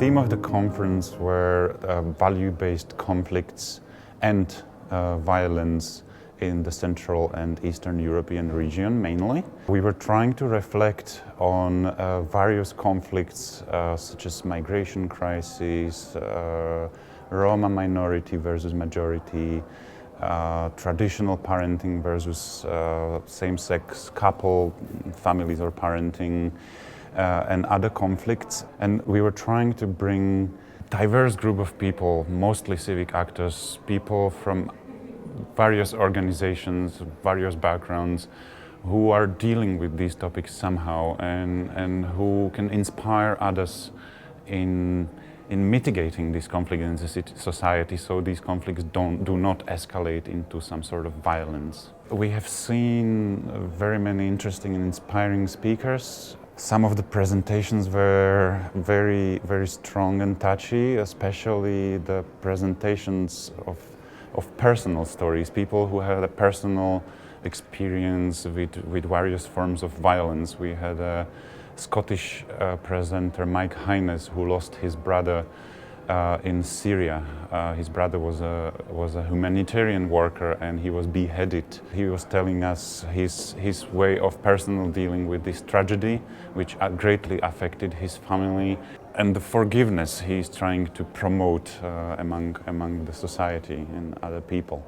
theme of the conference were value-based conflicts and violence in the Central and Eastern European region mainly. We were trying to reflect on various conflicts such as migration crises, Roma minority versus majority, traditional parenting versus same-sex couple, families or parenting, and other conflicts. And we were trying to bring diverse group of people, mostly civic actors, people from various organizations, various backgrounds, who are dealing with these topics somehow and who can inspire others in mitigating this conflict in the society, so these conflicts do not escalate into some sort of violence. We have seen very many interesting and inspiring speakers. Some of the presentations were very, very strong and touchy, especially the presentations of personal stories, people who had a personal experience with various forms of violence. We had a Scottish presenter, Mike Hines, who lost his brother in Syria. His brother was a humanitarian worker and he was beheaded. He was telling us his way of personal dealing with this tragedy, which greatly affected his family, and the forgiveness he's trying to promote among the society and other people.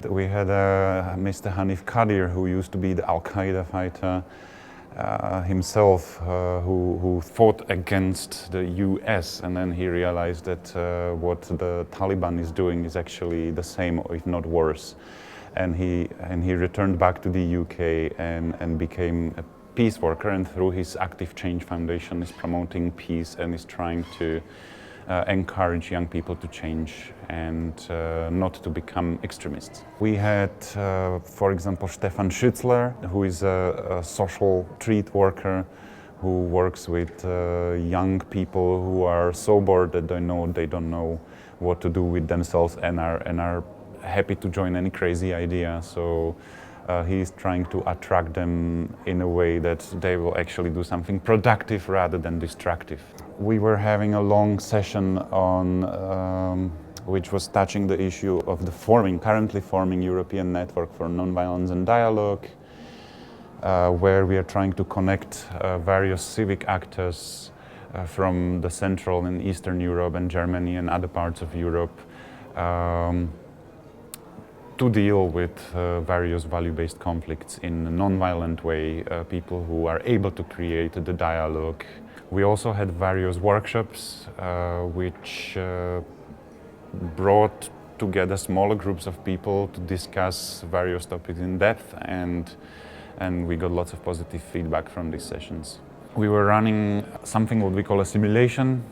We had Mr. Hanif Kadir, who used to be the Al-Qaeda fighter himself, who fought against the US, and then he realized that what the Taliban is doing is actually the same, if not worse. And he returned back to the UK and became a peace worker, and through his Active Change Foundation is promoting peace and is trying to encourage young people to change and not to become extremists. We had, for example, Stefan Schützler, who is a social treat worker who works with young people who are so bored that they don't know what to do with themselves and are happy to join any crazy idea. So he's trying to attract them in a way that they will actually do something productive rather than destructive. We were having a long session on which was touching the issue of the currently forming European Network for Nonviolence and Dialogue, where we are trying to connect various civic actors from the Central and Eastern Europe and Germany and other parts of Europe to deal with various value-based conflicts in a non-violent way, people who are able to create the dialogue. We also had various workshops which brought together smaller groups of people to discuss various topics in depth, and we got lots of positive feedback from these sessions. We were running something what we call a simulation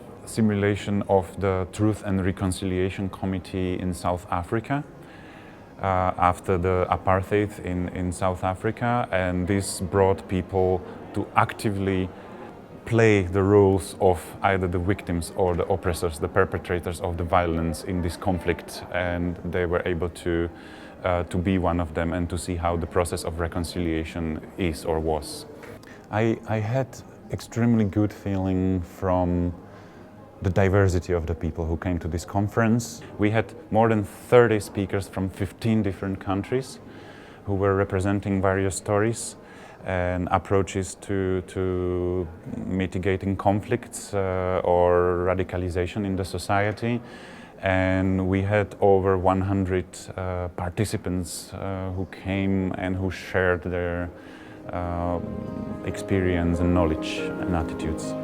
of the Truth and Reconciliation Committee in South Africa. After the apartheid in South Africa, and this brought people to actively play the roles of either the victims or the oppressors, the perpetrators of the violence in this conflict, and they were able to be one of them and to see how the process of reconciliation is or was. I had extremely good feeling from the diversity of the people who came to this conference. We had more than 30 speakers from 15 different countries who were representing various stories and approaches to mitigating conflicts or radicalization in the society. And we had over 100 participants who came and who shared their experience and knowledge and attitudes.